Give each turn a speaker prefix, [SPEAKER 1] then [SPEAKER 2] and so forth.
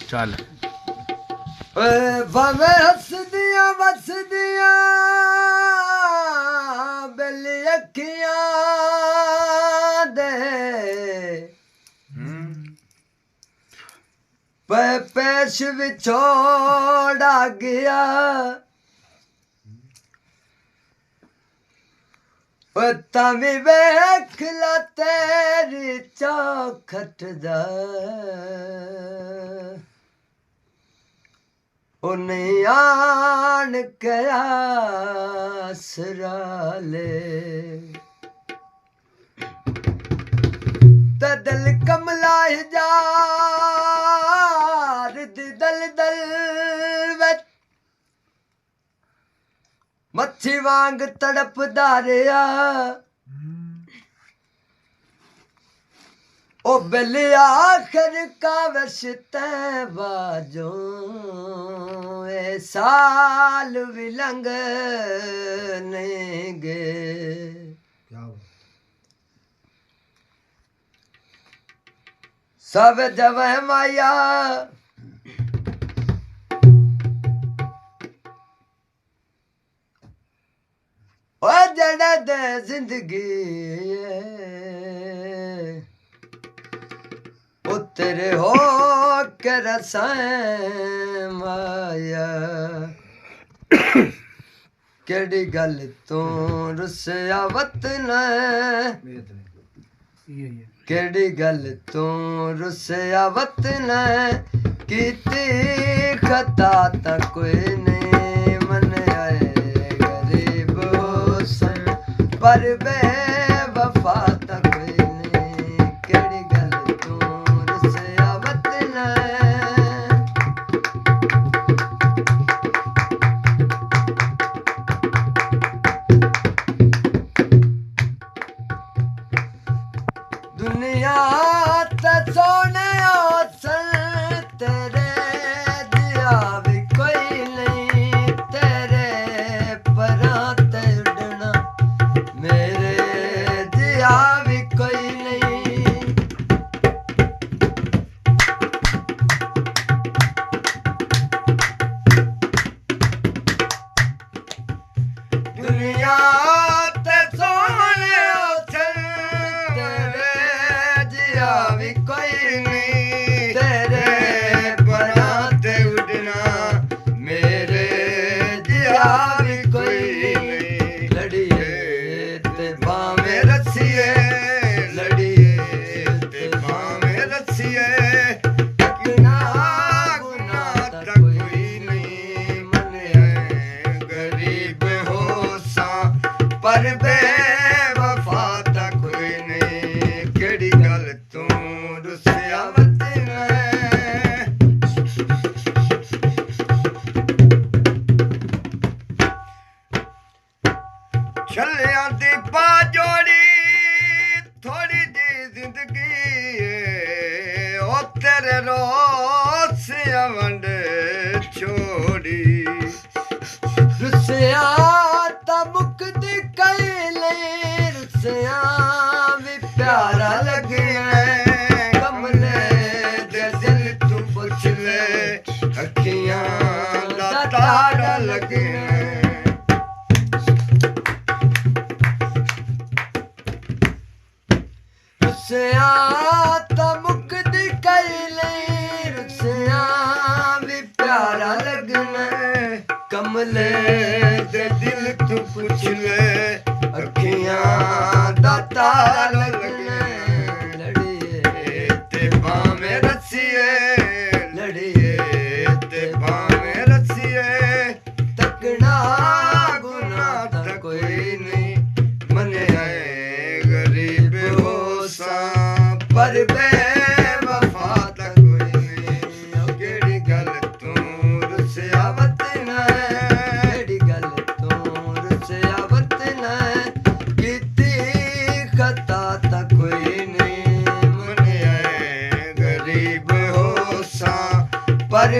[SPEAKER 1] ਚੱਲ
[SPEAKER 2] ਓਏ ਭਾਵੇਂ ਹੱਸਦੀਆਂ ਵਸਦੀਆਂ ਬਿਲ ਅੱਖੀਆਂ ਦੇ ਪੇਸ਼ ਵਿਛੋੜਾ ਗਿਆ ਓ ਤਾਂ ਵੀ ਵੇਖ ਲਾ ਤੇਰੀ ਚੌਖਟ ਦਾ ਉਹਨੇ ਆਣ ਕੇ ਆਸਰਾ ਲੈ ਤੇ ਦਿਲ ਕਮਲਾ ਹਜ਼ਾਰ ਦੀ ਦਲ ਵਿੱਚ ਮੱਛੀ ਵਾਂਗ ਤੜਪਦਾ ਰਿਹਾ ਉਹ ਬਿਲ ਆਖਰ ਕਾਵਸ਼ ਤੈ ਬਾਜੋ ਇਹ ਸਾਲ ਵੀ ਲੰਘ ਨਹੀਂ ਗਏ ਸਭ ਜਵੈ ਮਾਇਆ ਓ ਜੜਾ ਦੇ ਜ਼ਿੰਦਗੀ ਓ ਤੇਰੇ ਹੋ ਕੇ ਰਸਾਂ ਮਾਇਆ ਕਿਹੜੀ ਗੱਲ ਤੂੰ ਰੁੱਸਿਆ ਵਤਨ ਕਿਹੜੀ ਗੱਲ ਤੂੰ ਰੁੱਸਿਆ ਵਤਨ ਕੀਤੀ ਖਤਾ ਤਾਂ ਕੋਈ ਨਹੀਂ ਮੰਨਿਆ ਗਰੀਬ ਹੁਸਨ ਪਰ ਬੇਵਫਾ ਤਾਂ ਕੋਈ ਨਹੀਂ ਕਿਹੜੀ ਗੱਲ ਤੂੰ ਰੁੱਸਿਆ ਵਤਨ ਦੁਨੀਆ ਤੇ ਸੋਹਣਿਆ ਸਨ ਤੇਰੇ ਜਿਹਾ ਵੀ ਕੋਈ ਨਹੀਂ ਤੇਰੇ ਪਰਾਂ ਤੇ ਉੱਡਣਾ ਮੇਰੇ ਜਿਹਾ ਵੀ ਕੋਈ ਨਹੀਂ ਦੁਨੀਆ ਤੇ ਸੋਹਣਿਆ ਸਨ ਤੇਰੇ ਜਿਹਾ ਵੀ ਕੋਈ ਨਹੀਂ ਤੇਰੇ ਪਰਾਂ ਤੇ ਉੱਡਣਾ ਮੇਰੇ ਜਿਹਾ ਵੀ ਕੋਈ ਨਹੀਂ ਲੜੀਏ ਤੇ ਭਾਵੇਂ ਰੱਸੀਏ ਲੜੀਏ ਤੇ ਭਾਵੇਂ ਰੱਸੀਏ ਕਿਨਾ ਗੁਨਾਹ ਤਾਂ ਕੋਈ ਨਹੀਂ ਮੰਨਿਆ ਗਰੀਬ ਹੋ ਸਾਂ ਪਰ ਬੇਵਫਾ ਤਾਂ ਕੋਈ ਨਹੀਂ ਕਿਹੜੀ ਗੱਲ ਤੂੰ ਰੁੱਸਿਆ ਵਤਨ ਛੱਲਿਆਂ ਦੀ ਬਾਹ ਜੋੜੀ ਥੋੜੀ ਜੀ ਜ਼ਿੰਦਗੀ ਏ ਉਹ ਤੇਰੇ ਰੋਸਿਆਂ ਵੰਡ ਛੋੜੀ ਰੁੱਸਿਆ ਤਾਂ ਮੁੱਕਦੀ ਕਈ ਲਈ ਰੁੱਸਿਆ ਵੀ ਪਿਆਰਾ ਲੱਗਿਆ ਕਮਲੇ ਦੇ ਦਿਲ ਤੂੰ ਪੁੱਛ ਲੈ ਅੱਖੀਆਂ ਦਾ ਤਾੜਾ ਲੱਗਿਆ ਰੁੱਸਿਆ ਤਾਂ ਮੁੱਕਦੀ ਕਈ ਲਈ ਰੁੱਸਿਆ ਵੀ ਪਿਆਰਾ ਲੱਗਣਾ ਕਮਲੇ ਦੇ ਦਿਲ ਤੂੰ ਪੁੱਛ ਲੈ ਅੱਖੀਆਂ ਦਾ ਤਾਰਾ ਲੱਗਣਾ ਲੜੀਏ ਤੇ ਭਾਵੇਂ ਰੱਸੀਏ ਲੜੀਏ ਤੇ ਭਾਵੇਂ ਰੱਸੀਏ ਤੱਕਣਾ ਗੁਨਾਹ ਤਾਂ ਕੋਈ ਨਹੀਂ ਮੰਨਿਆ ਗਰੀਬ ਹੋ ਸਾਂ ਪਰ ਬੇਵਫਾ ਤਾਂ ਕੋਈ ਨਹੀਂ ਉਹ ਕਿਹੜੀ ਗੱਲ ਤੂੰ ਰੁੱਸਿਆ ਵਤਨ ਕਿਹੜੀ ਗੱਲ ਤੂੰ ਰੁੱਸਿਆ ਵਤਨ ਕੀਤੀ ਖਤਾ ਤਾਂ ਕੋਈ ਨਹੀਂ ਮੰਨਿਆ ਗਰੀਬ ਹੋ ਸਾਂ ਪਰ